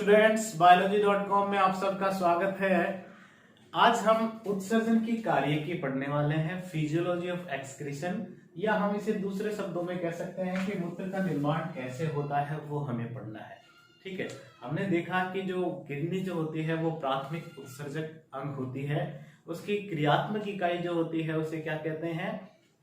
Students, biology.com में आप सबका स्वागत है। आज हम उत्सर्जन की कार्य की पढ़ने वाले हैं, फिजियोलॉजी ऑफ एक्सक्रीशन, या हम इसे दूसरे शब्दों में कह सकते हैं कि मूत्र का निर्माण कैसे होता है वो हमें पढ़ना है। ठीक है, हमने देखा कि जो किडनी जो होती है वो प्राथमिक उत्सर्जक अंग होती है। उसकी क्रियात्मक इकाई जो होती है उसे क्या कहते हैं?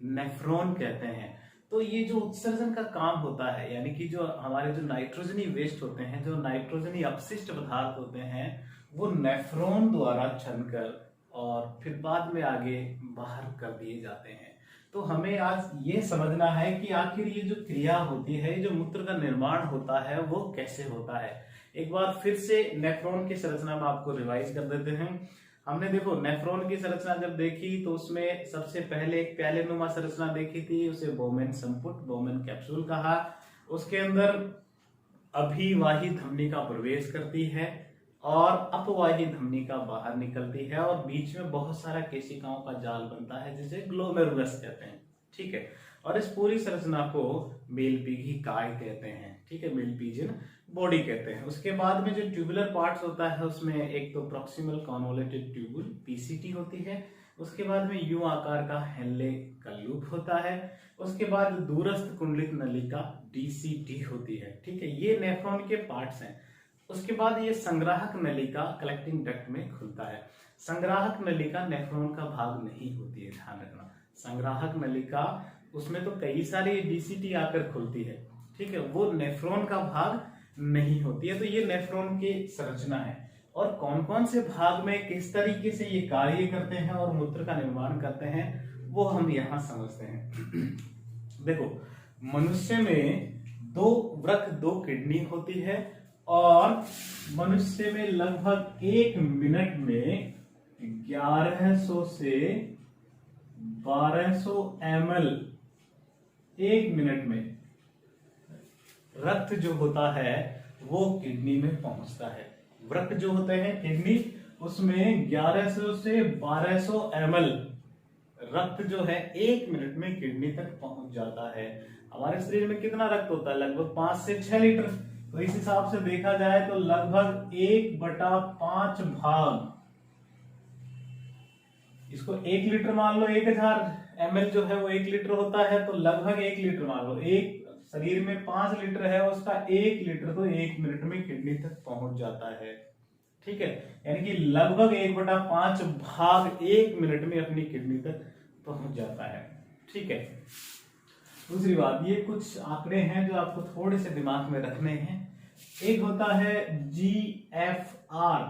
नेफ्रॉन कहते हैं। तो ये जो उत्सर्जन का काम होता है, यानी कि जो हमारे जो नाइट्रोजनी वेस्ट होते हैं, जो नाइट्रोजनी अपशिष्ट पदार्थ होते हैं, वो नेफ्रॉन द्वारा छनकर और फिर बाद में आगे बाहर कर दिए जाते हैं। तो हमें आज ये समझना है कि आखिर ये जो क्रिया होती है, जो मूत्र का निर्माण होता है, वो कैसे होता है। एक बार फिर से नेफ्रॉन की संरचना में आपको रिवाइज कर देते हैं। हमने देखो नेफ्रॉन की संरचना जब देखी तो उसमें सबसे पहले एक प्यालेनुमा संरचना देखी थी, उसे बोमेन संपुट, बोमेन कैप्सूल कहा। उसके अंदर अभिवाही धमनी का प्रवेश करती है और अपवाही धमनी का बाहर निकलती है और बीच में बहुत सारा केशिकाओं का जाल बनता है जिसे ग्लोमेरुलस कहते हैं। ठीक है, और इस पूरी संरचना को मेलपीगी काय कहते हैं। ठीक है, मेलपीजियन बॉडी कहते हैं। उसके बाद में जो ट्यूबुलर पार्ट्स होता है उसमें एक तो प्रॉक्सिमल कॉन्वोलेटेड ट्यूबुल पीसीटी होती है। उसके बाद में यू आकार का हेनले का लूप होता है। उसके बाद दूरस्थ कुंडलित नलिका डीसीटी होती है। ठीक है, ये नेफ्रॉन के पार्ट्स हैं। उसके बाद ये संग्राहक नलिका कलेक्टिंग डक्ट में खुलता है। संग्राहक नलिका नेफ्रॉन का भाग नहीं होती है, ध्यान रखना। संग्राहक नलिका उसमें तो कई सारी डीसीटी आकर खुलती है। ठीक है, वो नेफ्रॉन का भाग नहीं होती है। तो ये नेफ्रॉन की संरचना है और कौन कौन से भाग में किस तरीके से ये कार्य करते हैं और मूत्र का निर्माण करते हैं वो हम यहां समझते हैं। देखो, मनुष्य में दो वृक्क, दो किडनी होती है और मनुष्य में लगभग 1 मिनट में 1100 से 1200 ml 1 मिनट में रक्त जो होता है वो किडनी में पहुंचता है। वृक्क जो होते हैं किडनी, उसमें 1100 से 1200 ml रक्त जो है 1 मिनट में किडनी तक पहुंच जाता है। हमारे शरीर में कितना रक्त होता है? लगभग 5 से 6 लीटर। तो इस हिसाब से देखा जाए तो लगभग 1/5 भाग, इसको 1 लीटर मान लो, 1000 ml जो है वो 1 लीटर होता है, तो लगभग 1 लीटर मान लो। एक शरीर में 5 लीटर है, उसका 1 लीटर तो 1 मिनट में किडनी तक पहुंच जाता है। ठीक है, यानी कि लगभग 1/5 भाग 1 मिनट में अपनी किडनी तक पहुंच जाता है। ठीक है, दूसरी बात, ये कुछ आंकड़े हैं जो आपको थोड़े से दिमाग में रखने हैं। एक होता है GFR,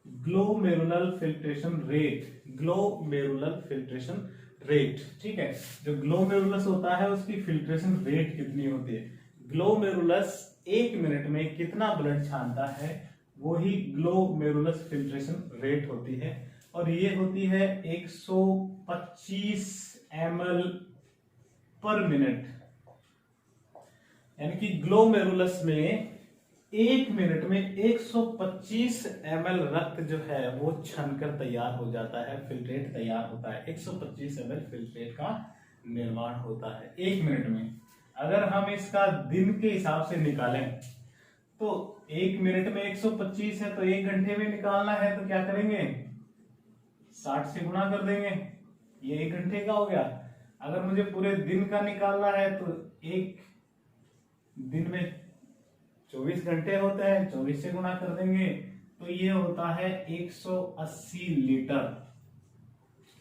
glomerular filtration rate, glomerular filtration rate. ठीक है, जो ग्लोमेरुलस होता है उसकी फिल्ट्रेशन रेट कितनी होती है? ग्लोमेरुलस 1 मिनट में कितना ब्लड छानता है, वो ही ग्लोमेरुलस फिल्ट्रेशन रेट होती है और ये होती है 125 ml पर मिनट। यानी कि ग्लोमेरुलस में 1 मिनट में 125 ml रक्त जो है वो छनकर तैयार हो जाता है, फिल्ट्रेट तैयार होता है। 125 ml फिल्ट्रेट का निर्माण होता है 1 मिनट में। अगर हम इसका दिन के हिसाब से निकालें तो 1 मिनट में 125 है तो 1 घंटे में निकालना है तो क्या करेंगे? 60 से गुणा कर देंगे, ये 1 घंटे का हो गया। अगर मुझे पूरे दिन का निकालना है तो एक दिन में 24 घंटे होते हैं, 24 से गुणा कर देंगे तो ये होता है 180 लीटर।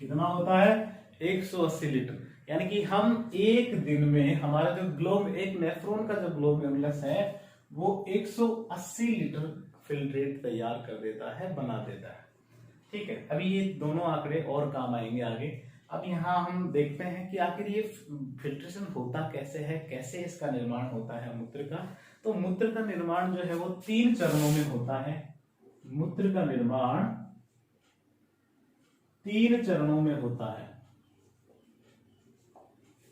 कितना होता है? 180 लीटर। यानी कि हम एक दिन में हमारा जो एक नेफ्रॉन का जो ग्लोमेरुलस है वो 180 लीटर फिल्ट्रेट तैयार कर देता है, बना देता है। ठीक है, अभी ये दोनों आंकड़े और काम आएंगे आगे। अब यहाँ हम देखते हैं कि आखिर ये फिल्ट्रेशन होता कैसे है, कैसे इसका निर्माण होता है मूत्र का। तो मूत्र का निर्माण जो है वो 3 चरणों में होता है। मूत्र का निर्माण 3 चरणों में होता है।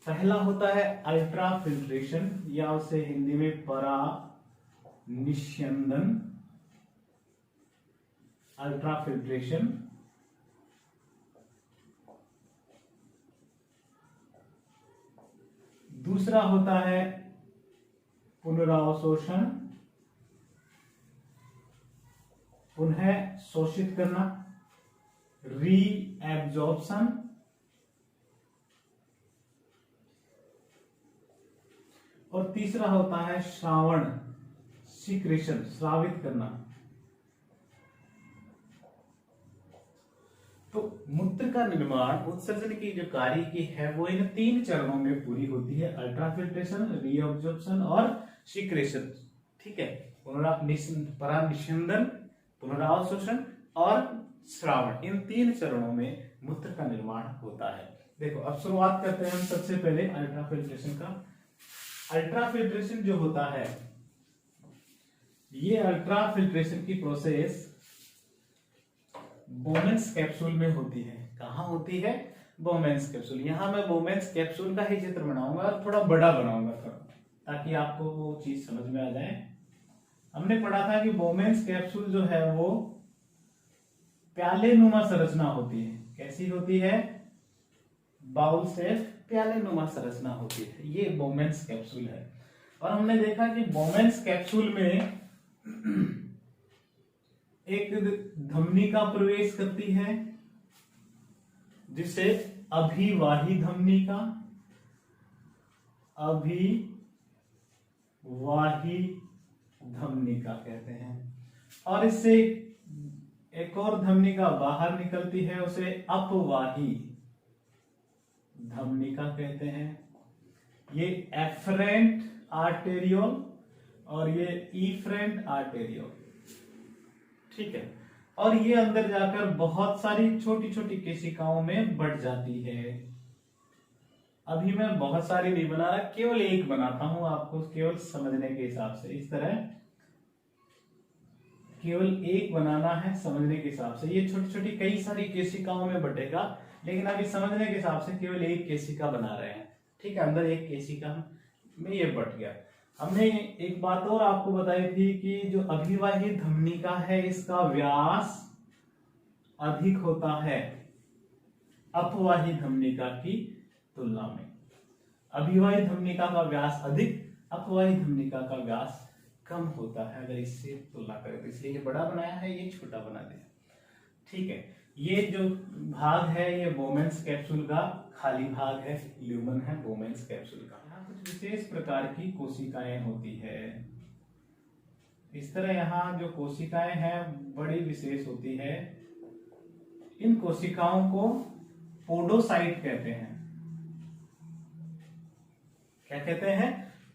पहला होता है अल्ट्रा फिल्ट्रेशन, या उसे हिंदी में परा निस्यंदन, अल्ट्रा फिल्ट्रेशन। दूसरा होता है पुनरावशोषण, पुनः शोषित करना, रीएब्जॉर्प्शन, और तीसरा होता है श्रावण, सीक्रेशन, स्रावित करना। तो मूत्र का निर्माण, उत्सर्जन की जो कार्य की है वो इन 3 चरणों में पूरी होती है, अल्ट्राफिल्ट्रेशन, रीअब्जॉर्प्शन और सीक्रेशन। ठीक है, परानिस्यंदन, पुनरावशोषण और श्रावण, इन 3 चरणों में मूत्र का निर्माण होता है। देखो अब शुरुआत करते हैं हम सबसे पहले अल्ट्राफिल्ट्रेशन का। अल्ट्राफिल्ट्रेशन जो होता है, ये अल्ट्राफिल्ट्रेशन की प्रोसेस बोमेन्स कैप्सूल में होती है। कहां होती है? Bowman's capsule. यहां मैं बोमेन्स कैप्सूल का ही चित्र बनाऊंगा और थोड़ा बड़ा बनाऊंगा ताकि आपको वो चीज समझ में आ जाए। हमने पढ़ा था कि बोमेन्स कैप्सूल जो है वो प्याले नुमा संरचना होती है। कैसी होती है? बाउल शेप, प्याले नुमा संरचना होती है। ये बोमेन्स कैप्सूल है। और हमने देखा कि बोमेन्स कैप्सूल में एक धमनिका प्रवेश करती है जिसे अभिवाही धमनिका, अभिवाही धमनिका कहते हैं। और इससे एक और धमनिका बाहर निकलती है, उसे अपवाही धमनिका कहते हैं। ये एफरेंट आर्टेरियोल और ये इफरेंट आर्टेरियोल। ठीक है, और ये अंदर जाकर बहुत सारी छोटी छोटी केशिकाओं में बढ़ जाती है। अभी मैं बहुत सारी नहीं बना रहा, केवल एक बनाता हूं आपको केवल समझने के हिसाब से। इस तरह केवल एक बनाना है समझने के हिसाब से। ये छोटी छोटी कई सारी केशिकाओं में बटेगा, लेकिन अभी समझने के हिसाब से केवल एक केशिका बना रहे हैं। ठीक है, अंदर एक केशिका में ये बट गया। हमने एक बात और आपको बताई थी कि जो अभिवाही धमनिका है इसका व्यास अधिक होता है अपवाही धमनिका की तुलना में। अभिवाही धमनिका का व्यास अधिक, अपवाही धमनिका का व्यास कम होता है अगर इससे तुलना करें। तो इसलिए ये बड़ा बनाया है, ये छोटा बना दिया। ठीक है, ये जो भाग है ये बोमेन्स कैप्सूल का खाली भाग है, ल्यूमन है बोमेन्स कैप्सूल का। यहाँ कुछ विशेष प्रकार की कोशिकाएं होती है। इस तरह यहाँ जो कोशिकाएं हैं बड़ी विशेष होती है। इन कोशिकाओं को पोडोसाइट कहते हैं। क्या कहते हैं?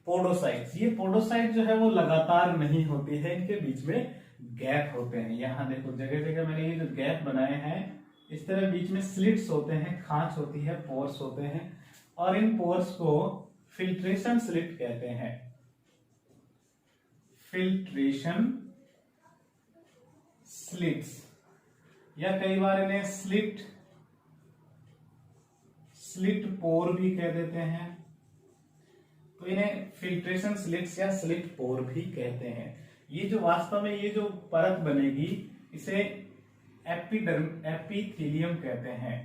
पोडोसाइट्स। ये पोडोसाइट जो है वो लगातार नहीं होती है, इनके बीच में गैप होते हैं। यहाँ देखो जगह जगह मैंने ये जो गैप बनाए हैं, इस तरह बीच में स्लिट्स होते हैं, खांच होती है, पोर्स होते हैं, और इन पोर्स को फिल्ट्रेशन स्लिट कहते हैं। फिल्ट्रेशन स्लिट्स, या कई बार इन्हें स्लिट पोर भी कह देते हैं। तो इन्हें फिल्ट्रेशन स्लिट्स या स्लिट पोर भी कहते हैं। ये जो वास्तव में ये जो परत बनेगी इसे एपिथेलियम कहते हैं।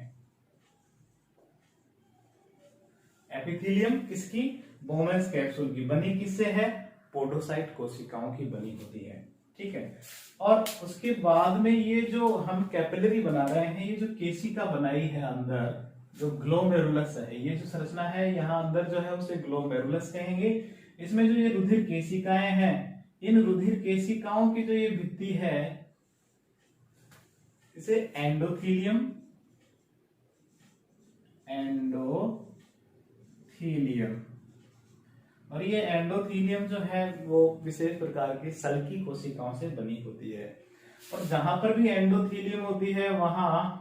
एपिथेलियम किसकी? बोमेन्स कैप्सूल की। बनी किससे है? पोडोसाइट कोशिकाओं की बनी होती है। ठीक है, और उसके बाद में ये जो हम कैपिलरी बना रहे हैं, ये जो केशिका बनाई है अंदर, जो ग्लोमेरुलस है, ये जो संरचना है यहाँ अंदर जो है उसे ग्लोमेरुलस कहेंगे। इसमें जो ये रुधिर केशिकाएं हैं, इन रुधिर केशिकाओं की जो ये भित्ति है इसे एंडोथीलियम और ये एंडोथीलियम जो है वो विशेष प्रकार की सल्की कोशिकाओं से बनी होती है। और जहां पर भी एंडोथीलियम होती है वहां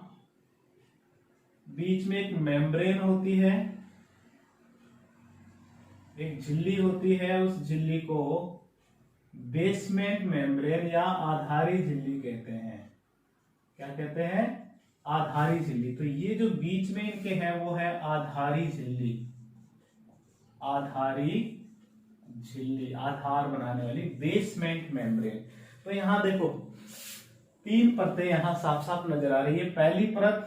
बीच में एक मेम्ब्रेन होती है, एक झिल्ली होती है। उस झिल्ली को बेसमेंट मेम्ब्रेन या आधारी झिल्ली कहते हैं। क्या कहते हैं? आधारी झिल्ली। तो ये जो बीच में इनके है वो है आधारी झिल्ली। आधारी झिल्ली, आधार बनाने वाली बेसमेंट मेम्ब्रेन। तो यहां देखो 3 परतें यहां साफ साफ नजर आ रही है। पहली परत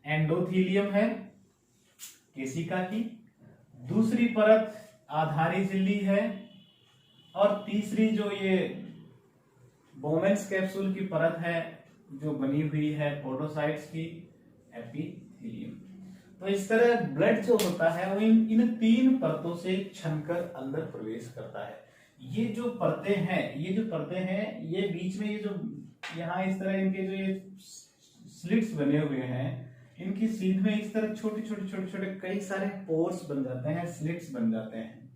एंडोथीलियम है केशिका की, दूसरी परत आधारी झिल्ली है, और तीसरी जो ये बोमेन्स कैप्सूल की परत है जो बनी हुई है पोडोसाइट्स की, एपिथेलियम। तो इस तरह ब्लड जो होता है वो इन 3 परतों से छनकर अंदर प्रवेश करता है। ये जो परतें हैं ये बीच में ये जो यहाँ इस तरह इनके जो ये स्लिट्स बने हुए हैं, इनकी सीध में इस तरह छोटे छोटे कई सारे पोर्स बन जाते हैं, स्लिट्स बन जाते हैं।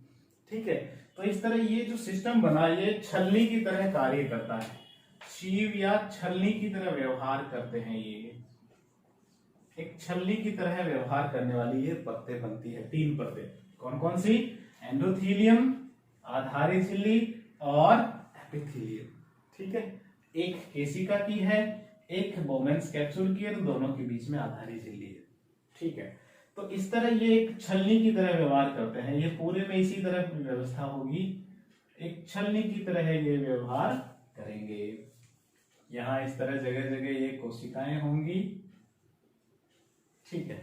ठीक है, तो इस तरह ये जो सिस्टम बना ये छलनी की तरह कार्य करता है, शीव या छलनी की तरह व्यवहार करते हैं। ये एक छलनी की तरह व्यवहार करने वाली ये परतें बनती है, 3 परतें। कौन कौन सी? एंडोथीलियम, आधारी झिल्ली और एपिथेलियम। ठीक है, एक केशिका की है, एक बोमेन्स कैप्सूल की है, तो दोनों के बीच में आधारी झिल्ली है। ठीक है, तो इस तरह ये एक छलनी की तरह व्यवहार करते हैं। ये पूरे में इसी तरह व्यवस्था होगी, एक छलनी की तरह ये व्यवहार करेंगे। यहाँ इस तरह जगह जगह ये कोशिकाएं होंगी। ठीक है,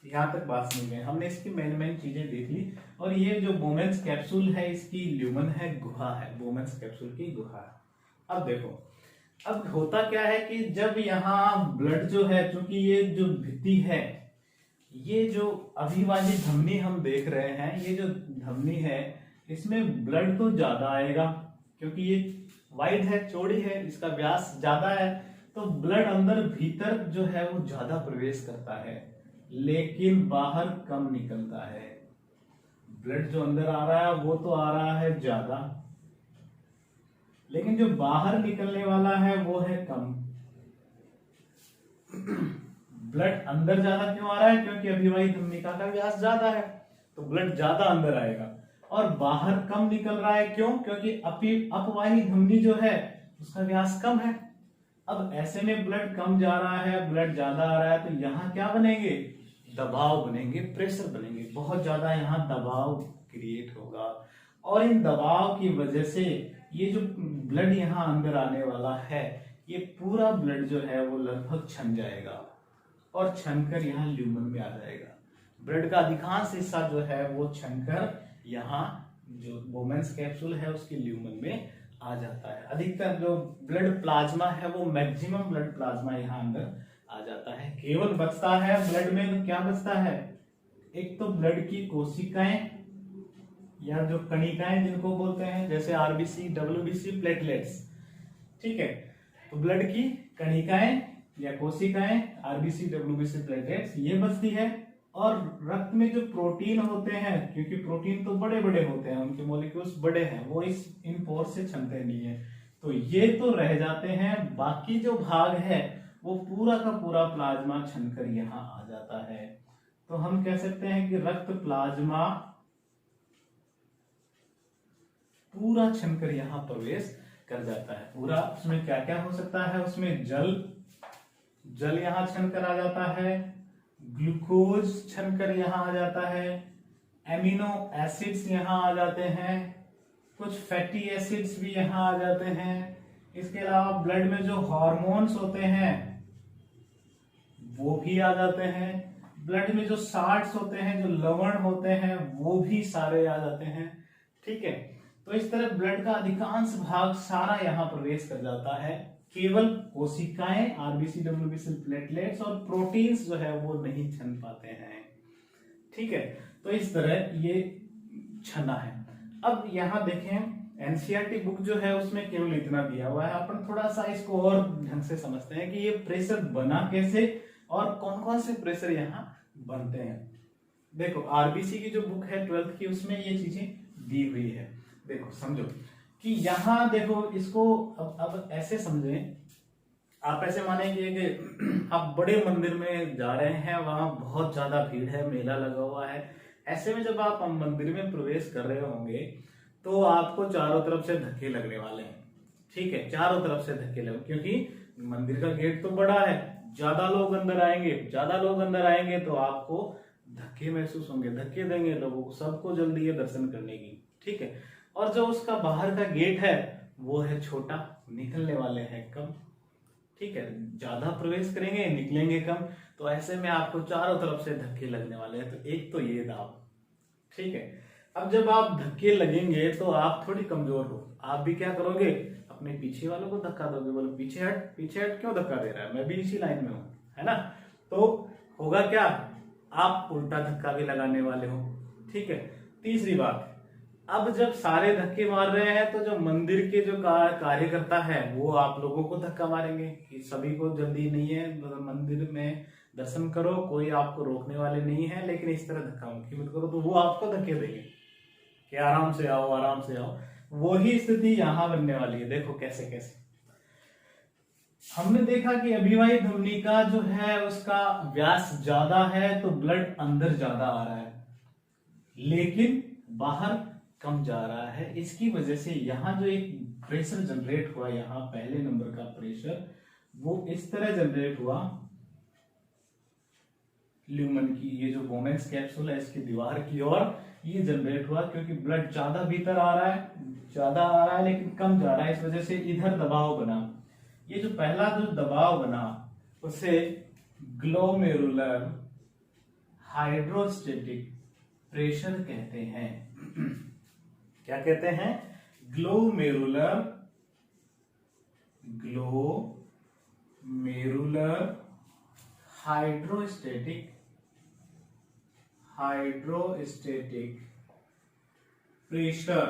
यहाँ तक बात समझ गए। हमने इसकी मेन चीजें देख ली। और ये जो बोमेन्स कैप्सूल है इसकी ल्यूमन है, गुहा है, बोमेन्स कैप्सूल की गुहा है। अब देखो, अब होता क्या है कि जब यहाँ ब्लड जो है, चूंकि ये जो भित्ति है, ये जो अभी वाली धमनी हम देख रहे हैं, ये जो धमनी है इसमें ब्लड तो ज्यादा आएगा क्योंकि ये वाइड है, चौड़ी है, इसका व्यास ज्यादा है, तो ब्लड अंदर भीतर जो है वो ज्यादा प्रवेश करता है, लेकिन बाहर कम निकलता है। ब्लड जो अंदर आ रहा है वो तो आ रहा है ज्यादा, लेकिन जो बाहर निकलने वाला है वो है कम। ब्लड अंदर ज्यादा क्यों आ रहा है? क्योंकि अभिवाही धमनिका का व्यास ज्यादा है, तो ब्लड ज्यादा अंदर आएगा। और बाहर कम निकल रहा है, क्यों? क्योंकि अपवाही धमनी जो है उसका व्यास कम है। अब ऐसे में ब्लड कम जा रहा है, ब्लड ज्यादा आ रहा है, तो यहाँ क्या बनेंगे? दबाव बनेंगे, प्रेशर बनेंगे, बहुत ज्यादा यहाँ दबाव क्रिएट होगा। और इन दबाव की वजह से ये जो ब्लड यहाँ अंदर आने वाला है, ये पूरा ब्लड जो है वो लगभग छन जाएगा और छनकर यहाँ ल्यूमन में आ जाएगा। ब्लड का अधिकांश हिस्सा जो है वो छनकर यहाँ जो बोमेन्स कैप्सूल है उसके ल्यूमन में आ जाता है। अधिकतर जो ब्लड प्लाज्मा है वो मैक्सिमम ब्लड प्लाज्मा यहाँ अंदर आ जाता है। केवल बचता है ब्लड में तो क्या बचता है? एक तो ब्लड की कोशिकाएं या जो कणिकाएं जिनको बोलते हैं, जैसे आरबीसी, डब्ल्यूबीसी, प्लेटलेट्स। ठीक है, तो ब्लड की कणिकाएं या कोशिकाएं, आरबीसी, डब्ल्यूबीसी, प्लेटलेट्स, ये बचती है। और रक्त में जो प्रोटीन होते हैं, क्योंकि प्रोटीन तो बड़े बड़े होते हैं, उनके मॉलिक्यूल्स बड़े हैं, वो इन पोर से छनते नहीं है, तो ये तो रह जाते हैं। बाकी जो भाग है वो पूरा का पूरा प्लाज्मा छनकर यहाँ आ जाता है। तो हम कह सकते हैं कि रक्त प्लाज्मा पूरा छनकर यहाँ प्रवेश कर जाता है। पूरा उसमें क्या क्या हो सकता है? उसमें जल यहाँ छनकर आ जाता है, ग्लूकोज छनकर यहाँ आ जाता है, एमिनो एसिड्स यहाँ आ जाते हैं, कुछ फैटी एसिड्स भी यहाँ आ जाते हैं। इसके अलावा ब्लड में जो हार्मोन्स होते हैं वो भी आ जाते हैं। ब्लड में जो साल्ट्स होते हैं, जो लवण होते हैं, वो भी सारे आ जाते हैं। ठीक है, तो इस तरह ब्लड का अधिकांश भाग सारा यहाँ प्रवेश कर जाता है। केवल कोशिकाएं, आरबीसी, डब्ल्यूबीसी, प्लेटलेट्स और प्रोटीन्स जो है वो नहीं छन पाते हैं। ठीक है, तो इस तरह ये छना है। अब यहाँ देखें, एनसीईआरटी बुक जो है उसमें केवल इतना दिया हुआ है। अपन थोड़ा सा इसको और ढंग से समझते हैं कि ये प्रेशर बना कैसे और कौन कौन से प्रेशर यहाँ बनते हैं। देखो, आरबीसी की जो बुक है 12th की, उसमें ये चीजें दी हुई है। देखो, समझो कि यहाँ देखो, इसको अब ऐसे समझें, आप ऐसे मानेंगे कि आप बड़े मंदिर में जा रहे हैं, वहां बहुत ज्यादा भीड़ है, मेला लगा हुआ है। ऐसे में जब आप मंदिर में प्रवेश कर रहे होंगे तो आपको चारों तरफ से धक्के लगने वाले हैं। ठीक है, चारों तरफ से धक्के लगे, क्योंकि मंदिर का गेट तो बड़ा है, ज्यादा लोग अंदर आएंगे तो आपको धक्के महसूस होंगे, धक्के देंगे लोगों को, सबको जल्दी है दर्शन करने की। ठीक है, और जो उसका बाहर का गेट है वो है छोटा, निकलने वाले हैं कम। ठीक है, ज्यादा प्रवेश करेंगे, निकलेंगे कम, तो ऐसे में आपको चारों तरफ से धक्के लगने वाले हैं। तो एक तो ये दाब। ठीक है, अब जब आप धक्के लगेंगे तो आप थोड़ी कमजोर हो, आप भी क्या करोगे? अपने पीछे वालों को धक्का दोगे, बोलो पीछे हट क्यों धक्का दे रहा है, मैं भी इसी लाइन में हूं, है ना। तो होगा क्या, आप उल्टा धक्का भी लगाने वाले हो। ठीक है। तीसरी बात, अब जब सारे धक्के मार रहे हैं तो जो मंदिर के जो कार्यकर्ता है वो आप लोगों को धक्का मारेंगे कि सभी को जल्दी नहीं है, मंदिर में दर्शन करो, कोई आपको रोकने वाले नहीं है, लेकिन इस तरह धक्का मुक्की मत करो, तो वो आपको धक्के देंगे कि आराम से आओ आराम से आओ। वही स्थिति यहां बनने वाली है। देखो कैसे कैसे हमने देखा कि अभिवाही धमनी का जो है उसका व्यास ज्यादा है तो ब्लड अंदर ज्यादा आ रहा है, लेकिन बाहर कम जा रहा है। इसकी वजह से यहाँ जो एक प्रेशर जनरेट हुआ, यहाँ पहले नंबर का प्रेशर वो इस तरह जनरेट हुआ, ल्यूमन की ये जो बोमेंस कैप्सूल है इसकी दीवार की ओर ये जनरेट हुआ, क्योंकि ब्लड ज्यादा भीतर आ रहा है लेकिन कम जा रहा है, इस वजह से इधर दबाव बना। ये जो पहला जो दबाव बना उसे ग्लोमेरुलर हाइड्रोस्टेटिक प्रेशर कहते हैं। क्या कहते हैं, glomerular hydrostatic pressure,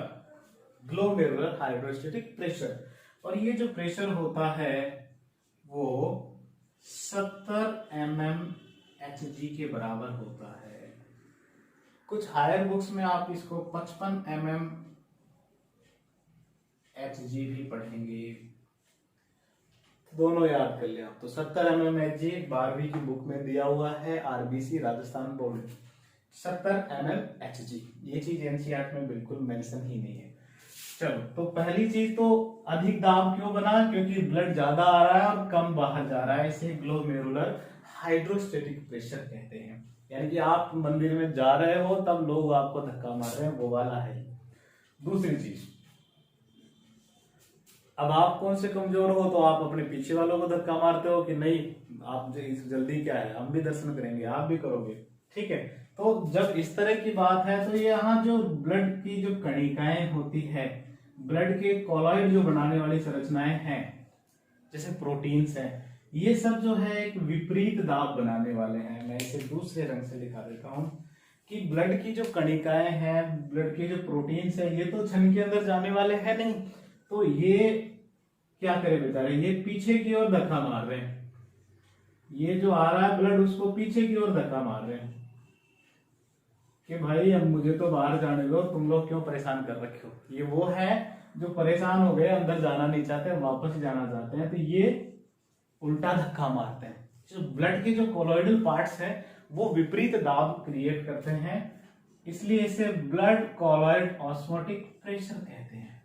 glomerular hydrostatic pressure. और ये जो प्रेशर होता है वो 70 mmHg के बराबर होता है। कुछ हायर बुक्स में आप इसको 55 mmHg भी पढ़ेंगे, दोनों याद कर लिया आप। तो 70 mmHg 12वीं की बुक में दिया हुआ है, आरबीसी राजस्थान बोर्ड 70 mmHg। ये चीज एनसीईआरटी में बिल्कुल मेंशन ही नहीं है। चलो, तो पहली चीज तो अधिक दाब क्यों बना, क्योंकि ब्लड ज्यादा आ रहा है और कम बाहर जा रहा है, इसे ग्लोमेरुलर हाइड्रोस्टेटिक प्रेशर कहते हैं। यानी कि आप मंदिर में जा रहे हो तब लोग आपको धक्का मार रहे हैं, वो वाला है। दूसरी चीज, अब आप कौन से कमजोर हो तो आप अपने पीछे वालों को धक्का मारते हो कि नहीं आप जल्दी क्या है, हम भी दर्शन करेंगे, आप भी करोगे। ठीक है। तो जब इस तरह की बात है तो यहाँ जो ब्लड की जो कणिकाएं होती है, ब्लड के कॉलॉइड जो बनाने वाली संरचनाएं हैं जैसे प्रोटीन्स हैं, ये सब जो है एक विपरीत दाब बनाने वाले हैं। मैं इसे दूसरे रंग से दिखा देता हूं कि ब्लड की जो कणिकाएं हैं, ब्लड के जो प्रोटीन्स है, ये तो छन के अंदर जाने वाले हैं नहीं, तो ये क्या करे बेचारे, ये पीछे की ओर धक्का मार रहे हैं। ये जो आ रहा है ब्लड उसको पीछे की ओर धक्का मार रहे हैं कि भाई अब मुझे तो बाहर जाने दो, तुम लोग क्यों परेशान कर रखे हो। ये वो है जो परेशान हो गए, अंदर जाना नहीं चाहते, वापस जाना चाहते हैं, तो ये उल्टा धक्का मारते हैं। जो ब्लड के जो कोलॉइडल पार्ट्स हैं वो विपरीत दाब क्रिएट करते हैं, इसलिए इसे ब्लड कोलॉइड ऑस्मोटिक प्रेशर कहते हैं।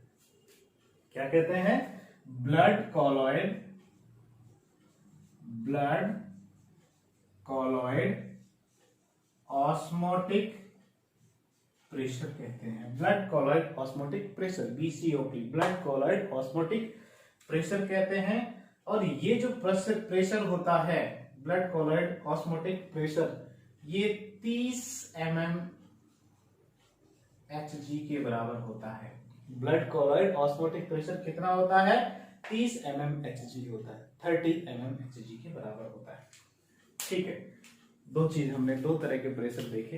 क्या कहते हैं, ब्लड कोलॉइड ऑस्मोटिक प्रेशर कहते हैं। Blood colloid osmotic pressure, BCOP, blood colloid osmotic pressure कहते हैं। और ये जो प्रेशर होता है, ब्लड कोलॉइड ऑस्मोटिक प्रेशर, ये 30 mmHg के बराबर होता है। ब्लड कोलॉइड ऑस्मोटिक प्रेशर कितना होता है, 30 mmHg होता है, 30 mmHg के बराबर होता है। ठीक है, दो चीज हमने, दो तरह के प्रेशर देखे।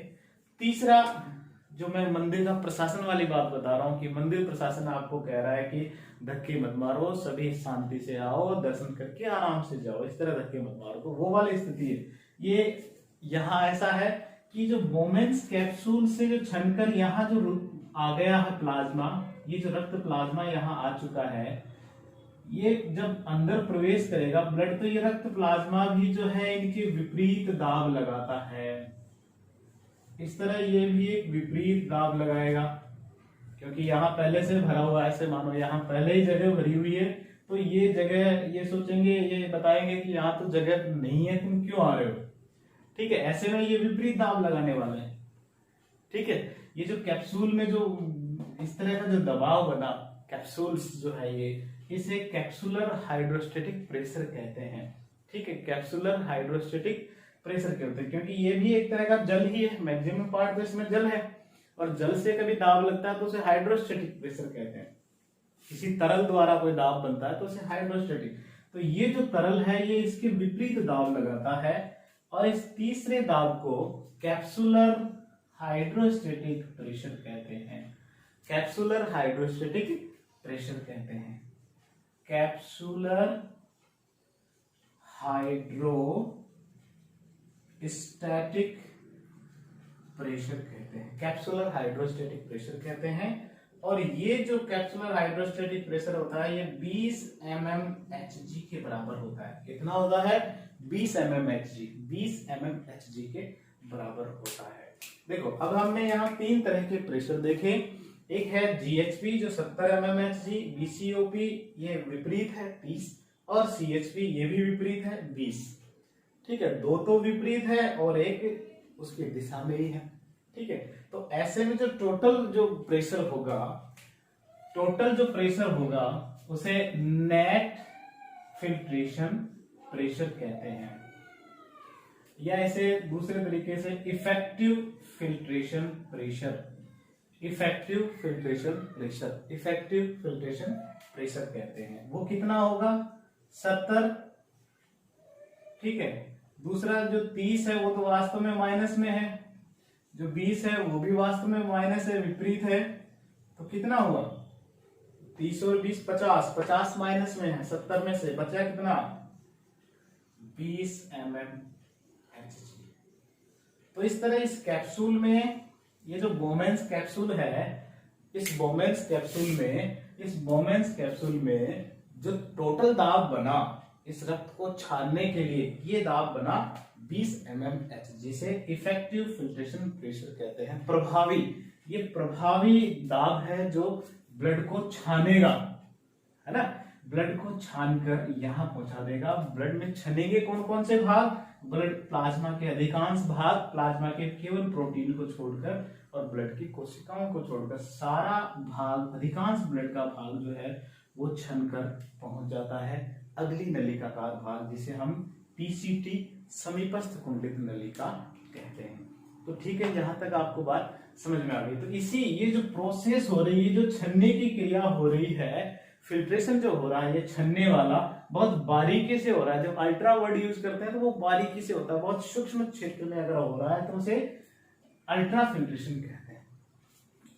तीसरा जो मैं मंदिर का प्रशासन वाली बात बता रहा हूँ कि मंदिर प्रशासन आपको कह रहा है कि धक्के मत मारो, सभी शांति से आओ, दर्शन करके आराम से जाओ, इस तरह धक्के मत मारो, तो वो वाली स्थिति है। ये यहाँ ऐसा है कि जो बोमेंस कैप्सूल से जो छनकर यहाँ जो आ गया है प्लाज्मा, ये जो रक्त प्लाज्मा यहाँ आ चुका है, ये जब अंदर प्रवेश करेगा ब्लड, तो ये रक्त प्लाज्मा भी जो है इनके विपरीत दाब लगाता है। इस तरह ये भी एक विपरीत दाब लगाएगा, क्योंकि यहाँ पहले से भरा हुआ है, ऐसे मानो यहाँ पहले ही जगह भरी हुई है, तो ये जगह, ये सोचेंगे, ये बताएंगे कि यहाँ तो जगह नहीं है, तुम क्यों आ रहे हो। ठीक है, ऐसे में ये विपरीत दाब लगाने वाले हैं। ठीक है, ये जो कैप्सूल में जो इस तरह का जो दबाव बना, कैप्सूल्स जो है ये, इसे कैप्सुलर हाइड्रोस्टेटिक प्रेशर कहते हैं। ठीक है, कैप्सुलर हाइड्रोस्टेटिक प्रेशर कहते हैं, क्योंकि ये भी एक तरह का जल ही है, मैक्सिमम पार्ट तो इसमें जल है, और जल से कभी दाब लगता है तो उसे हाइड्रोस्टेटिक प्रेशर कहते हैं। किसी तरल द्वारा कोई दाब बनता है तो उसे हाइड्रोस्टेटिक। तो ये जो तरल है ये इसके विपरीत दाब लगाता है, और इस तीसरे दाब को कैप्सुलर हाइड्रोस्टेटिक प्रेशर कहते हैं। कैप्सुलर हाइड्रोस्टेटिक प्रेशर कहते हैं। कैप्सुलर हाइड्रोस्टैटिक प्रेशर कहते हैं। कैप्सुलर हाइड्रोस्टेटिक प्रेशर कहते हैं। और ये जो कैप्सुलर हाइड्रोस्टेटिक प्रेशर होता है ये 20 mmHg के बराबर होता है। कितना होता है? 20 mmHg। 20 mmHg के बराबर होता है। देखो अब हमने यहाँ 3 तरह के प्रेशर देखे। एक है GHP जो 70 mmHg, VCOP ये विपरीत है 30, और CHP ये भी विपरीत है 20। ठीक है, 2 तो विपरीत है और एक उसकी दिशा में ही है। ठीक है, तो ऐसे में जो टोटल जो प्रेशर होगा उसे नेट फिल्ट्रेशन प्रेशर कहते हैं, या इसे दूसरे तरीके से इफेक्टिव फिल्ट्रेशन प्रेशर कहते हैं। वो कितना होगा? 70। ठीक है, दूसरा जो 30 है वो तो वास्तव में माइनस में है, जो 20 है वो भी वास्तव में माइनस है, विपरीत है। तो कितना हुआ? 30 और 20 50 माइनस में है, 70 में से बचा कितना? 20 mmHg। तो इस तरह इस कैप्सूल में, ये जो बोमेंस कैप्सूल है, इस बोमेंस कैप्सूल में जो टोटल दाब बना इस रक्त को छानने के लिए, ये दाब बना 20 mmHg से। इफेक्टिव फिल्ट्रेशन प्रेशर कहते हैं। ये प्रभावी दाब है जो ब्लड को छानेगा, है ना, ब्लड को छानकर यहां पहुंचा देगा। ब्लड में छनेंगे कौन कौन से भाग? ब्लड प्लाज्मा के अधिकांश भाग, प्लाज्मा के केवल प्रोटीन को छोड़कर और ब्लड की कोशिकाओं को छोड़कर सारा भाग, अधिकांश ब्लड का भाग जो है वो छनकर पहुंच जाता है अगली नलिकाकार भाग, जिसे हम PCT समीपस्थ कुंडलित नलिका कहते हैं। तो ठीक है, जहां तक आपको बात समझ में आ गई। तो ये जो प्रोसेस हो रही है, जो छन्ने की क्रिया हो रही है, फिल्ट्रेशन जो हो रहा है, ये छन्ने वाला बहुत बारीकी से हो रहा है। जब अल्ट्रा वर्ड यूज करते हैं तो वो बारीकी से होता है, बहुत सूक्ष्म क्षेत्र में अगर हो रहा है तो उसे अल्ट्रा फिल्ट्रेशन कहते हैं।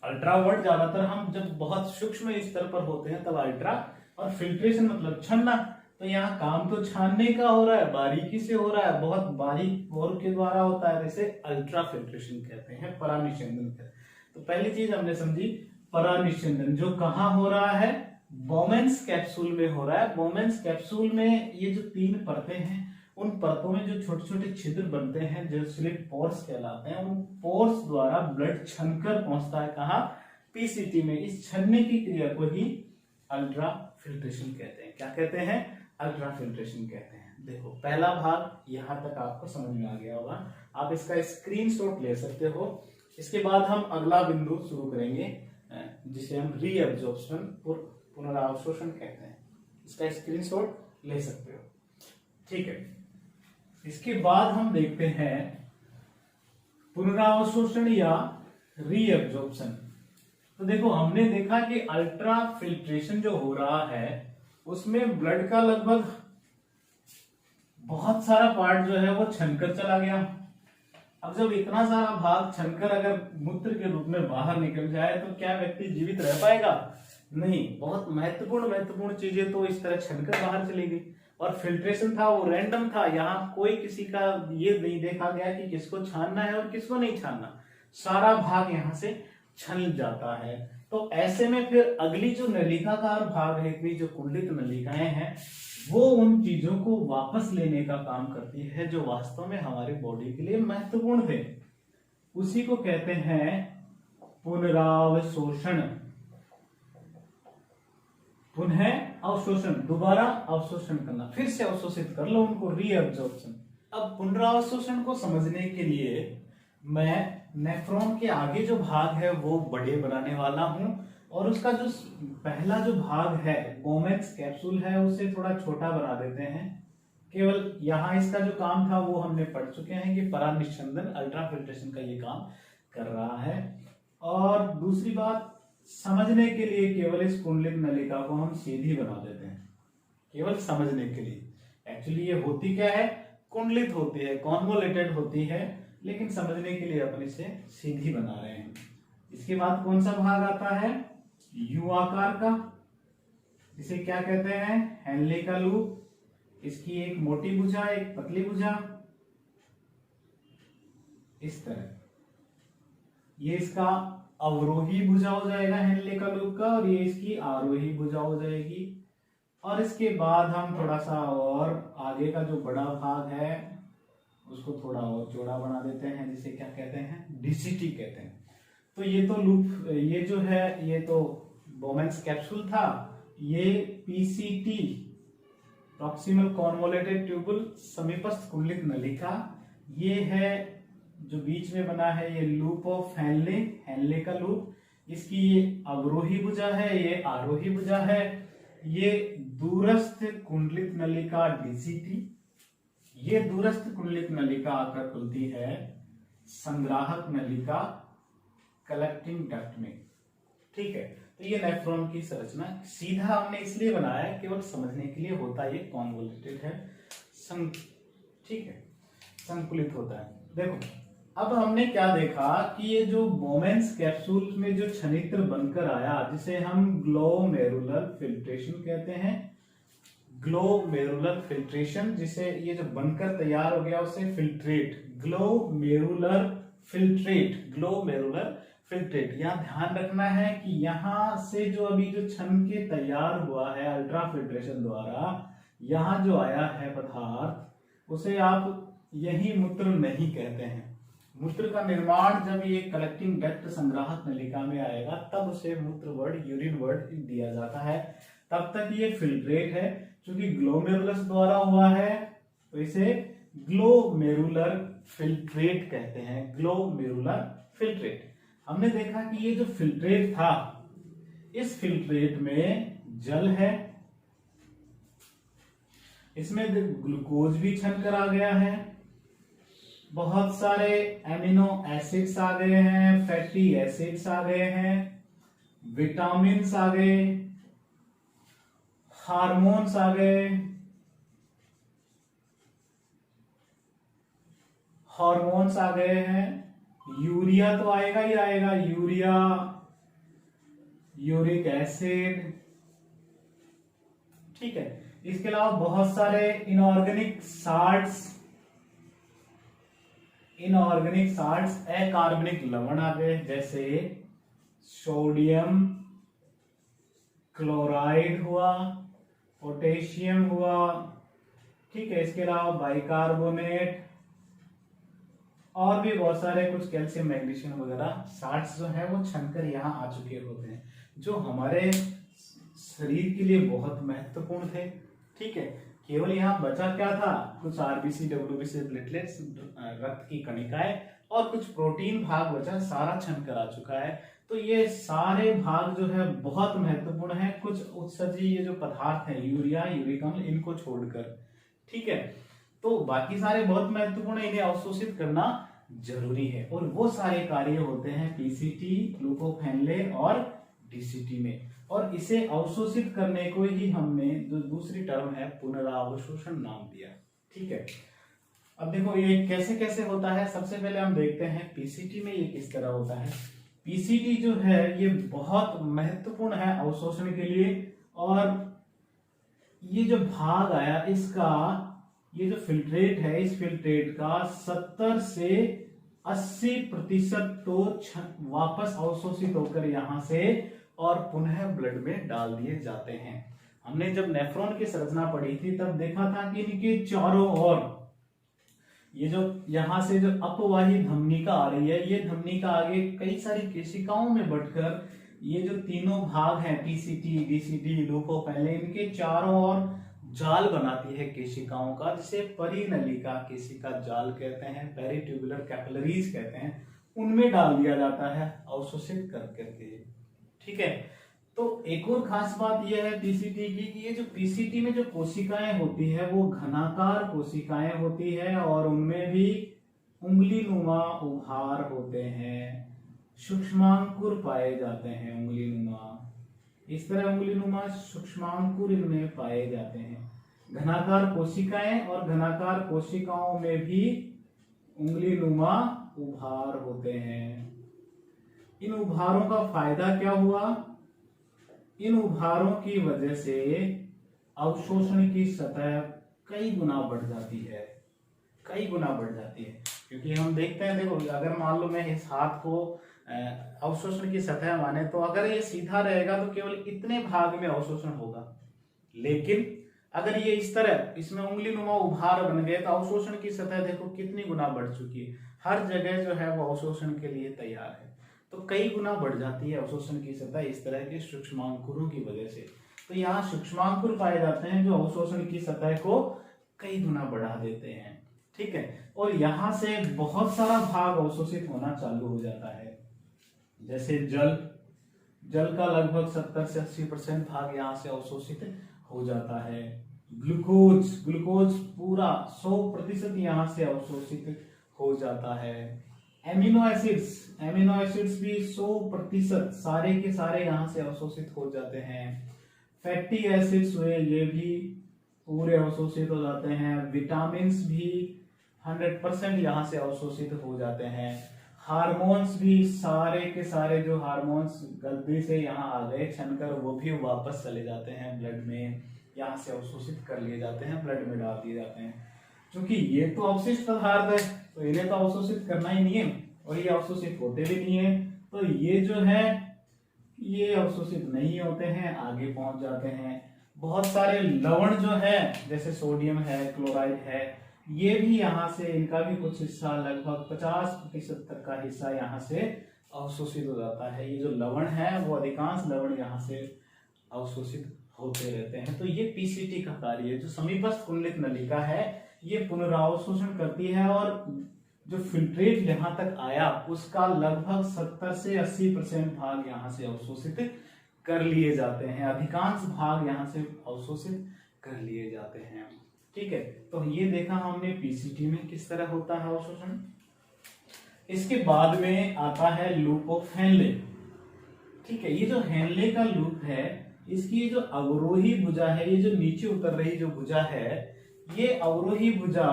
अल्ट्रा वर्ड ज्यादातर हम जब बहुत सूक्ष्म स्तर पर होते हैं तब अल्ट्रा, और फिल्ट्रेशन मतलब छन्ना। तो यहाँ काम तो छानने का हो रहा है, बारीकी से हो रहा है, बहुत बारीक बोर के द्वारा होता है, जैसे अल्ट्रा फिल्ट्रेशन कहते हैं, परानिषेधन कहते हैं। तो पहली चीज हमने समझी परानिषेधन, जो कहाँ हो रहा है? बोमेंस कैप्सूल में हो रहा है। बोमेंस कैप्सूल में ये जो 3 परतें हैं, उन परतों में जो छोटे छोटे छिद्र बनते हैं जो स्लिट पोर्स कहलाते हैं, उन पोर्स द्वारा ब्लड छनकर पहुंचता है कहाँ? PCT में। इस छनने की क्रिया को ही अल्ट्रा फिल्ट्रेशन कहते हैं। क्या कहते हैं? अल्ट्रा फिल्ट्रेशन कहते हैं। देखो पहला भाग यहां तक आपको समझ में आ गया होगा, आप इसका स्क्रीनशॉट ले सकते हो। इसके बाद हम अगला बिंदु शुरू करेंगे जिसे हम रीअब्जॉर्प्शन और पुनरावशोषण कहते हैं। इसका स्क्रीनशॉट ले सकते हो। ठीक है, इसके बाद हम देखते हैं पुनरावशोषण या रीअब्जॉर्प्शन। तो देखो हमने देखा कि अल्ट्रा फिल्ट्रेशन जो हो रहा है उसमें ब्लड का लगभग बहुत सारा पार्ट जो है वो छनकर चला गया। अब जब इतना सारा भाग छनकर अगर मूत्र के रूप में बाहर निकल जाए तो क्या व्यक्ति जीवित रह पाएगा? नहीं। बहुत महत्वपूर्ण चीजें तो इस तरह छनकर बाहर चली गई। और फिल्ट्रेशन था वो रैंडम था, यहाँ कोई किसी का ये नहीं देखा गया कि किसको छानना है और किसको नहीं छानना, सारा भाग यहाँ से छन जाता है। तो ऐसे में फिर अगली जो नलिकाकार भाग है, इतनी जो कुंडलित नलिकाएं हैं, वो उन चीजों को वापस लेने का काम करती है जो वास्तव में हमारी बॉडी के लिए महत्वपूर्ण थे। उसी को कहते हैं पुनरावशोषण। पुनः अवशोषण, दोबारा अवशोषण करना, फिर से अवशोषित कर लो उनको, रीअब्जॉर्प्शन। अब पुनरावशोषण को समझने के लिए मैं नेफ्रॉन के आगे जो भाग है वो बड़े बनाने वाला हूं, और उसका जो पहला जो भाग है बोमेंस कैप्सूल है उसे थोड़ा छोटा बना देते हैं। केवल यहाँ इसका जो काम था वो हमने पढ़ चुके हैं कि परानिषेधन अल्ट्रा फिल्ट्रेशन का ये काम कर रहा है। और दूसरी बात, समझने के लिए केवल इस कुंडलित नलिका को हम सीधी बना देते हैं, केवल समझने के लिए। एक्चुअली ये होती क्या है, कुंडलित होती है, कॉन्वोलेटेड होती है, लेकिन समझने के लिए अपन इसे सीधी बना रहे हैं। इसके बाद कौन सा भाग आता है, यू आकार का, इसे क्या कहते हैं, हेनले का लूप। इसकी एक मोटी भुजा, एक पतली भुजा, इस तरह। ये इसका अवरोही भुजा हो जाएगा हेनले का लूप का, और ये इसकी आरोही भुजा हो जाएगी। और इसके बाद हम थोड़ा सा और आगे का जो बड़ा भाग है उसको थोड़ा और चौड़ा बना देते हैं, जिसे क्या कहते हैं, डीसीटी कहते हैं। तो ये तो लूप, ये जो है ये तो बोमेंस कैप्सूल था, ये पीसीटी प्रॉक्सिमल कॉन्वोलेटेड ट्यूबुल समीपस्थ कुंडलित नलिका, ये है जो बीच में बना है ये लूप ऑफ हेनले, हेनले का लूप। इसकी ये अवरोही भुजा है, ये आरोही भुजा है। ये दूरस्थ कुंडलित नलिका डीसीटी, ये दूरस्थ कुंडलित नलिका आकर खुलती है संग्राहक नलिका कलेक्टिंग डक्ट में। ठीक है, तो ये नेफ्रॉन की संरचना सीधा हमने इसलिए बनाया है, केवल समझने के लिए होता है, ये कॉन्वोल्यूटेड है, ठीक है, संकुलित होता है। देखो अब हमने क्या देखा कि ये जो बोमेंस कैप्सूल में जो छनित्र बनकर आया, जिसे हम ग्लोमेरुलर फिल्ट्रेशन कहते हैं, ग्लोमेरुलर फिल्ट्रेशन, जिसे ये जो बनकर तैयार हो गया उसे filtrate, glomerular filtrate, glomerular filtrate. यहाँ ध्यान रखना है कि यहाँ से जो अभी जो छन के तैयार हुआ है अल्ट्रा फिल्ट्रेशन द्वारा, यहाँ जो आया है पदार्थ, उसे आप यही मूत्र नहीं कहते हैं। मूत्र का निर्माण जब ये कलेक्टिंग डक्ट संग्राहक नलिका में आएगा तब उसे मूत्र वर्ड, यूरिन वर्ड दिया जाता है। तब तक ये फिल्ट्रेट है, क्योंकि ग्लोमेरुलस द्वारा हुआ है तो इसे ग्लोमेरुलर फिल्ट्रेट कहते हैं, ग्लोमेरुलर फिल्ट्रेट। हमने देखा कि ये जो फिल्ट्रेट था, इस फिल्ट्रेट में जल है, इसमें ग्लूकोज भी छन कर आ गया है, बहुत सारे एमिनो एसिड्स आ गए हैं, फैटी एसिड्स आ गए हैं, विटामिन्स आ गए, हार्मोन्स आ गए, हार्मोन्स आ गए हैं, यूरिया तो आएगा ही आएगा, यूरिया, यूरिक एसिड, ठीक है। इसके अलावा बहुत सारे इनऑर्गेनिक साल्ट्स, इनऑर्गेनिक साल्ट्स, अकार्बनिक लवण आ गए, जैसे सोडियम क्लोराइड हुआ, पोटेशियम हुआ, ठीक है। इसके अलावा बाइकार्बोनेट और भी बहुत सारे कुछ कैल्शियम, मैग्नीशियम वगैरह साल्ट्स जो है वो छनकर यहाँ आ चुके होते हैं, जो हमारे शरीर के लिए बहुत महत्वपूर्ण थे। ठीक है, केवल यहाँ बचा क्या था, कुछ आरबीसी, डब्ल्यूबीसी, प्लेटलेट्स, रक्त की कणिकाएं और कुछ प्रोटीन भाग बचा, सारा छनकर आ चुका है। तो ये सारे भाग जो है बहुत महत्वपूर्ण है, कुछ उत्सर्जी ये जो पदार्थ है, यूरिया, यूरिक अम्ल, इनको छोड़कर। ठीक है, तो बाकी सारे बहुत महत्वपूर्ण है, इन्हें अवशोषित करना जरूरी है, और वो सारे कार्य होते हैं पीसीटी, लूप ऑफ हेनले और डीसीटी में। और इसे अवशोषित करने को ही हमने जो दूसरी टर्म है पुनरावशोषण नाम दिया। ठीक है, अब देखो ये कैसे कैसे होता है। सबसे पहले हम देखते हैं पीसीटी में ये किस तरह होता है। पीसीटी जो है ये बहुत महत्वपूर्ण है अवशोषण के लिए, और ये जो भाग आया इसका, ये जो फिल्ट्रेट है, इस फिल्ट्रेट का 70 से 80% तो वापस अवशोषित होकर यहां से और पुनः ब्लड में डाल दिए जाते हैं। हमने जब नेफ्रॉन की संरचना पढ़ी थी तब देखा था कि इनके चारों ओर ये जो यहां से जो अपवाही धमनिका आ रही है, ये धमनिका आगे कई सारी केशिकाओं में बंटकर ये जो तीनों भाग हैं, PCT, DCT, loop of Henle, इनके चारों ओर जाल बनाती है केशिकाओं का, जिसे परिनलिका केशिका जाल कहते हैं, पेरिट्यूबुलर कैपिलरीज कहते हैं, उनमें डाल दिया जाता है अवशोषित कर करके। ठीक है, तो एक और खास बात यह है पीसीटी की कि ये जो पीसीटी में जो कोशिकाएं होती है वो घनाकार कोशिकाएं होती है, और उनमें भी उंगली नुमा उभार होते हैं। सूक्ष्मांकुर पाए जाते हैं, उंगलीनुमा। इस तरह उंगलीनुमा सूक्ष्मांकुर इनमें पाए जाते हैं। घनाकार कोशिकाएं और घनाकार कोशिकाओं में भी उंगलीनुमा उभार होते हैं। इन उभारों का फायदा क्या हुआ? इन उभारों की वजह से अवशोषण की सतह कई गुना बढ़ जाती है, कई गुना बढ़ जाती है। क्योंकि हम देखते हैं, देखो अगर मान लो मैं इस हाथ को अवशोषण की सतह माने तो अगर ये सीधा रहेगा तो केवल इतने भाग में अवशोषण होगा, लेकिन अगर ये इस तरह इसमें उंगलीनुमा उभार बन गए तो अवशोषण की सतह देखो कितनी गुना बढ़ चुकी है। हर जगह जो है वो अवशोषण के लिए तैयार है, तो कई गुना बढ़ जाती है अवशोषण की सतह इस तरह के सूक्ष्मांकुरों की वजह से। तो यहाँ सूक्ष्मांकुर पाए जाते हैं जो अवशोषण की सतह को कई गुना बढ़ा देते हैं। ठीक है, और यहाँ से बहुत सारा भाग अवशोषित होना चालू हो जाता है। जैसे जल का लगभग 70 से 80% भाग यहाँ से अवशोषित हो जाता है। ग्लूकोज पूरा 100% यहाँ से अवशोषित हो जाता है। एमिनो एसिड्स भी 100% सारे के सारे यहाँ से अवशोषित हो जाते हैं। फैटी एसिड्स हुए, ये भी पूरे अवशोषित हो जाते हैं। विटामिन्स भी 100% यहाँ से अवशोषित हो जाते हैं। हार्मोन्स भी सारे के सारे जो हार्मोन्स गलती से यहाँ आ गए छनकर वो भी वापस चले जाते हैं ब्लड में, यहाँ से अवशोषित कर लिए जाते हैं, ब्लड में डाल दिए जाते हैं। क्योंकि ये तो अवशिष्ट पदार्थ है तो इन्हें तो अवशोषित करना ही नहीं है और ये अवशोषित होते भी नहीं है, तो ये जो है ये अवशोषित नहीं होते हैं, आगे पहुंच जाते हैं। बहुत सारे लवण जो है जैसे सोडियम है, क्लोराइड है, ये भी यहाँ से इनका भी कुछ हिस्सा लगभग 50% तक का हिस्सा यहाँ से अवशोषित हो जाता है। ये जो लवण है वो अधिकांश लवण यहाँ से अवशोषित होते रहते हैं। तो ये पीसीटी का कार्य है। जो समीपस्थ कुंडलित नलिका है ये पुनरावशोषण करती है और जो फिल्ट्रेट यहाँ तक आया उसका लगभग 70 से 80% भाग यहाँ से अवशोषित कर लिए जाते हैं। अधिकांश भाग यहाँ से अवशोषित कर लिए जाते हैं। ठीक है, तो ये देखा हमने पीसीटी में किस तरह होता है अवशोषण। इसके बाद में आता है लूप ऑफ हेनले। ठीक है, ये जो हेनले का लूप है इसकी ये जो अवरोही भुजा है, ये जो नीचे उतर रही जो भुजा है, ये अवरोही भुजा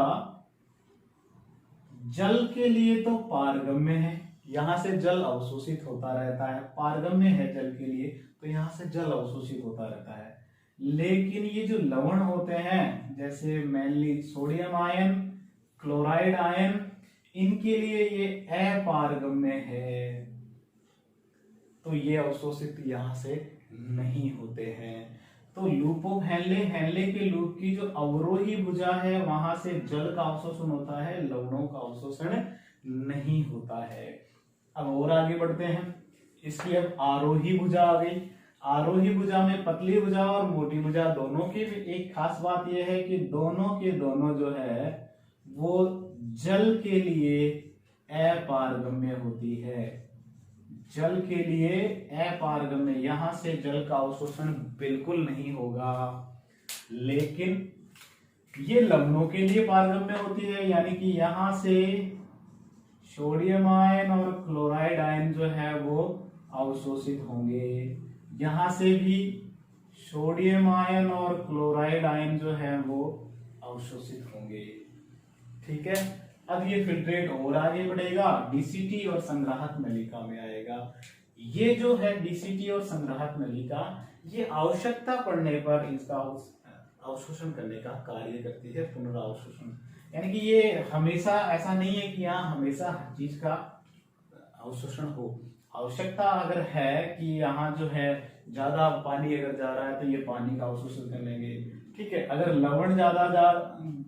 जल के लिए तो पारगम्य है, यहां से जल अवशोषित होता रहता है, पारगम्य है जल के लिए तो यहां से जल अवशोषित होता रहता है। लेकिन ये जो लवण होते हैं जैसे mainly sodium ion, chloride ion, इनके लिए ये अपारगम्य है, तो ये अवशोषित यहां से नहीं होते हैं। तो लूप ऑफ हेनले के लूप की जो अवरोही भुजा है वहां से जल का अवशोषण होता है, लवणों का अवशोषण नहीं होता है। अब और आगे बढ़ते हैं। इसकी अब आरोही भुजा आ गई। आरोही भुजा में पतली भुजा और मोटी भुजा दोनों की भी एक खास बात यह है कि दोनों के दोनों जो है वो जल के लिए अपारगम्य होती है, जल के लिए अपारगम्य, यहां से जल का अवशोषण बिल्कुल नहीं होगा। लेकिन ये लवणों के लिए पारगम्य होती है, यानी कि यहां से सोडियम आयन और क्लोराइड आयन जो है वो अवशोषित होंगे। यहां से भी सोडियम आयन और क्लोराइड आयन जो है वो अवशोषित होंगे। ठीक है, अब ये फिल्ट्रेट और आगे बढ़ेगा, डीसीटी और संग्राहक नलिका में आएगा। ये जो है डीसीटी और संग्राहक नलिका, ये आवश्यकता पड़ने पर इसका अवशोषण करने का कार्य करती है, पुनरावशोषण। यानी कि ये हमेशा ऐसा नहीं है कि यहाँ हमेशा हर चीज का अवशोषण हो। आवश्यकता अगर है कि यहाँ जो है ज्यादा पानी अगर जा रहा है तो ये पानी का अवशोषण कर लेंगे। ठीक है, अगर लवण ज्यादा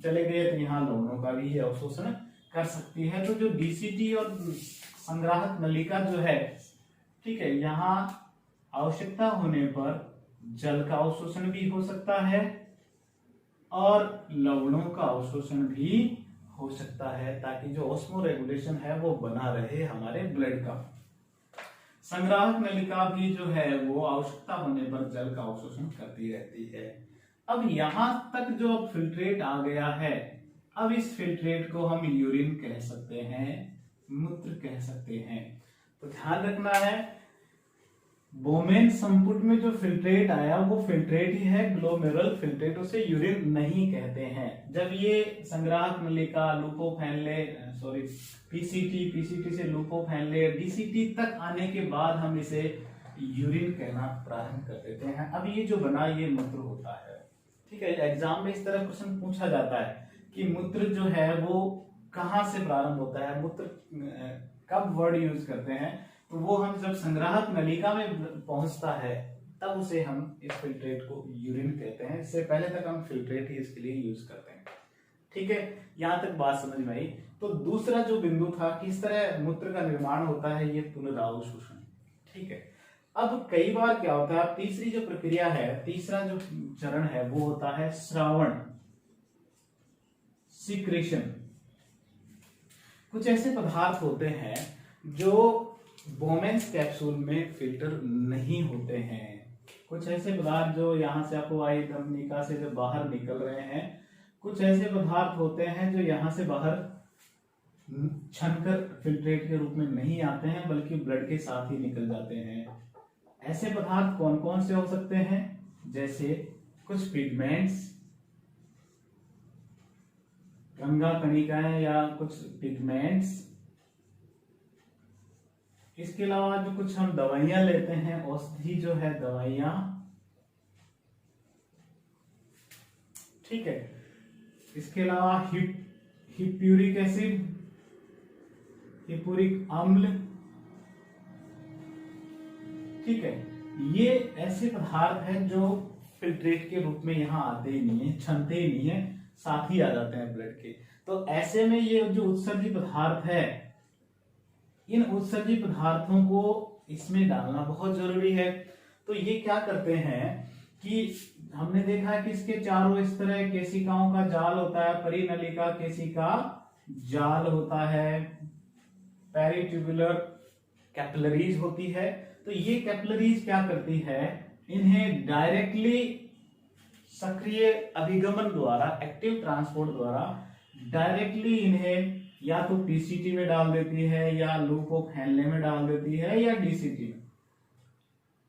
चले गए तो यहाँ लवणों का भी अवशोषण कर सकती है। तो जो डीसीटी और संग्राहक नलिका जो है, ठीक है, यहाँ आवश्यकता होने पर जल का अवशोषण भी हो सकता है और लवणों का अवशोषण भी हो सकता है, ताकि जो ऑस्मो रेगुलेशन है वो बना रहे हमारे ब्लड का। संग्राहक नलिका भी जो है वो आवश्यकता होने पर जल का अवशोषण करती रहती है। अब यहां तक जो फिल्ट्रेट आ गया है, अब इस फिल्ट्रेट को हम यूरिन कह सकते हैं, मूत्र कह सकते हैं। तो ध्यान रखना है, बोमेन संपुट में जो फिल्ट्रेट आया वो फिल्ट्रेट ही है, ग्लोमेरुलर फिल्ट्रेट, उसे यूरिन नहीं कहते हैं। जब ये संग्राहक नलिका, लूपोफेनले, पीसीटी से लूपोफेनले, डीसीटी तक आने के बाद हम इसे यूरिन कहना प्रारंभ कर देते हैं। अब ये जो बना ये मूत्र होता है, ठीक है। एग्जाम में इस तरह क्वेश्चन पूछा जाता है कि मूत्र जो है वो कहाँ से प्रारंभ होता है, मूत्र कब वर्ड यूज करते हैं, तो वो हम जब संग्राहक नलिका में पहुंचता है तब उसे हम इस फिल्ट्रेट को यूरिन कहते हैं। इससे पहले तक हम फिल्ट्रेट ही इसके लिए यूज करते हैं, ठीक है। यहां तक बात समझ में आई। तो दूसरा जो बिंदु था, किस तरह मूत्र का निर्माण होता है, ये पुनरावशोषण, ठीक है। अब कई बार क्या होता है, तीसरी जो प्रक्रिया है, तीसरा जो चरण है वो होता है स्रावण, सिक्रेशन। कुछ ऐसे पदार्थ होते हैं जो बोमेन्स कैप्सूल में फिल्टर नहीं होते हैं। कुछ ऐसे पदार्थ जो यहां से आपको वायु धमनिका से जो बाहर निकल रहे हैं, कुछ ऐसे पदार्थ होते हैं जो यहां से बाहर छनकर फिल्ट्रेट के रूप में नहीं आते हैं बल्कि ब्लड के साथ ही निकल जाते हैं। ऐसे पदार्थ कौन कौन से हो सकते हैं, जैसे कुछ पिगमेंट्स, गंगा कणिकाएं या कुछ पिगमेंट्स। इसके अलावा जो कुछ हम दवाइयां लेते हैं, औषधि जो है दवाइयां, ठीक है। इसके अलावा हिप्यूरिक एसिड, हिप्यूरिक अम्ल, ठीक है। ये ऐसे पदार्थ हैं जो फिल्ट्रेट के रूप में यहाँ आते ही नहीं है, छनते ही नहीं है, साथ ही आ जाते हैं ब्लड के। तो ऐसे में ये जो उत्सर्जी पदार्थ है, इन उत्सर्जी पदार्थों को इसमें डालना बहुत जरूरी है। तो ये क्या करते हैं कि हमने देखा है कि इसके चारों इस तरह केशिकाओं का जाल होता है, परिनलिका केशिका जाल होता है, पेरिट्यूबुलर कैपिलरीज होती है। तो ये कैपिलरीज क्या करती है, इन्हें डायरेक्टली सक्रिय अभिगमन द्वारा, एक्टिव ट्रांसपोर्ट द्वारा डायरेक्टली इन्हें या तो पीसीटी में डाल देती है, या लूपोफेनले में डाल देती है, या डीसीटी में,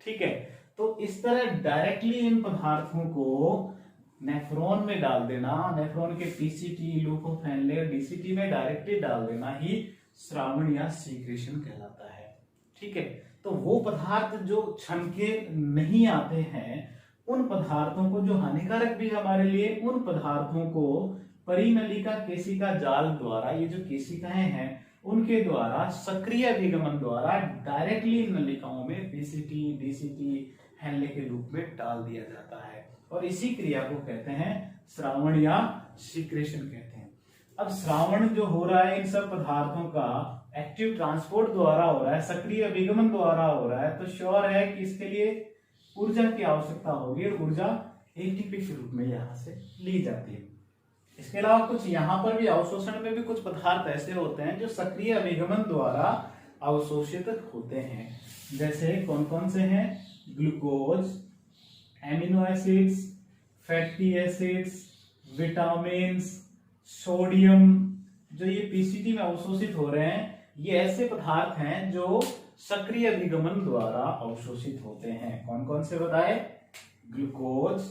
ठीक है। तो इस तरह डायरेक्टली इन पदार्थों को नेफ्रॉन में डाल देना, नेफ्रॉन के पीसीटी, लूपोफेनले, डीसीटी में डायरेक्टली डाल देना ही स्रावण या सीक्रेशन कहलाता है, ठीक है। तो वो पदार्थ जो छन के नहीं आते हैं, उन पदार्थों को, जो हानिकारक भी हमारे लिए, उन पदार्थों को परिनलिका केशिका जाल द्वारा, ये जो केशिकाएं हैं उनके द्वारा सक्रिय अभिगमन द्वारा डायरेक्टली नलिकाओं में पीसीटी, डीसीटी, हेनले के रूप में डाल दिया जाता है, और इसी क्रिया को कहते हैं स्रावण या सीक्रेशन कहते हैं। अब स्रावण जो हो रहा है इन सब पदार्थों का एक्टिव ट्रांसपोर्ट द्वारा हो रहा है, सक्रिय अभिगमन द्वारा हो रहा है, तो श्योर है कि इसके लिए ऊर्जा की आवश्यकता होगी, और ऊर्जा एटीपी के रूप में यहां से ली जाती है। इसके अलावा कुछ यहाँ पर भी अवशोषण में भी कुछ पदार्थ ऐसे होते हैं जो सक्रिय अभिगमन द्वारा अवशोषित होते हैं। जैसे कौन कौन से हैं, glucose, amino acids, fatty acids, vitamins, sodium. जो ये पीसीटी में अवशोषित हो रहे हैं, ये ऐसे पदार्थ हैं जो सक्रिय अभिगमन द्वारा अवशोषित होते हैं। कौन कौन से बताए, ग्लूकोज,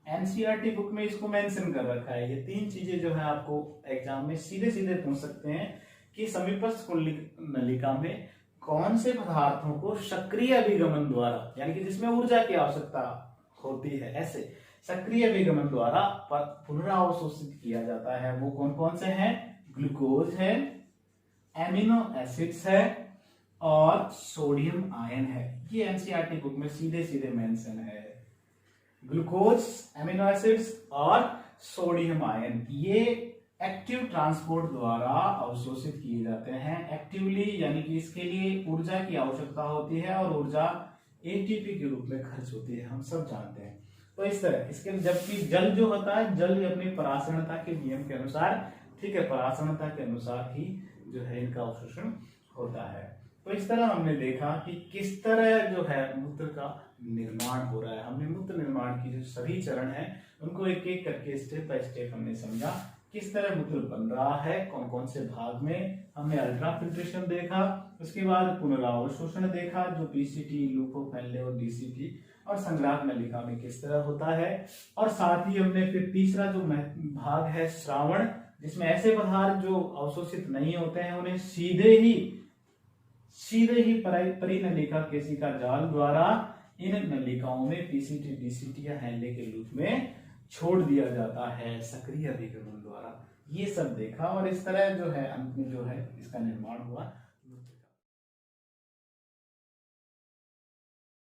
एनसीईआरटी बुक में इसको मेंशन कर रखा है। ये तीन चीजें जो है आपको एग्जाम में सीधे सीधे पूछ सकते हैं कि समीपस्थ कुंडलिक नलिका में कौन से पदार्थों को सक्रिय अभिगमन द्वारा, यानी कि जिसमें ऊर्जा की आवश्यकता होती है, ऐसे सक्रिय अभिगमन द्वारा पुनरावशोषित किया जाता है। वो कौन कौन से हैं, ग्लूकोज है, एमिनो एसिड्स है, और सोडियम आयन है। ये एनसीईआरटी बुक में सीधे सीधे मेंशन है। ग्लूकोज, एमिनो एसिड्स और सोडियम आयन, ये एक्टिव ट्रांसपोर्ट द्वारा अवशोषित किए जाते हैं। एक्टिवली यानी कि इसके लिए ऊर्जा की आवश्यकता होती है, और ऊर्जा एटीपी के रूप में खर्च होती है, हम सब जानते हैं। तो इस तरह इसके, जबकि जल जो होता है, जल अपनी परासरणता के नियम के अनुसार, ठीक है, परासरणता के अनुसार ही जो है इनका अवशोषण होता है। तो इस तरह हमने देखा कि किस तरह जो है मूत्र का निर्माण हो रहा है। हमने मूत्र निर्माण की जो सभी चरण हैं उनको एक एक करके स्टेप बाय स्टेप हमने समझा। किस तरह मूत्र बन रहा है, कौन कौन से भाग में। हमने अल्ट्राफिल्ट्रेशन देखा, उसके बाद पुनरावशोषण देखा जो पीसीटी, लूपोफेनले और डीसीटी, और संग्राहक नलिका में किस तरह होता है। और साथ ही हमने फिर तीसरा जो भाग है श्रावण, जिसमें ऐसे पदार्थ जो अवशोषित नहीं होते हैं उन्हें सीधे ही परिनलिका केशिका जाल द्वारा इन नलिकाओं में पीसीटी, डीसीटी या हैंले के रूप में छोड़ दिया जाता है सक्रिय अभिगमन द्वारा। ये सब देखा और इस तरह जो है अंत में जो है इसका निर्माण हुआ।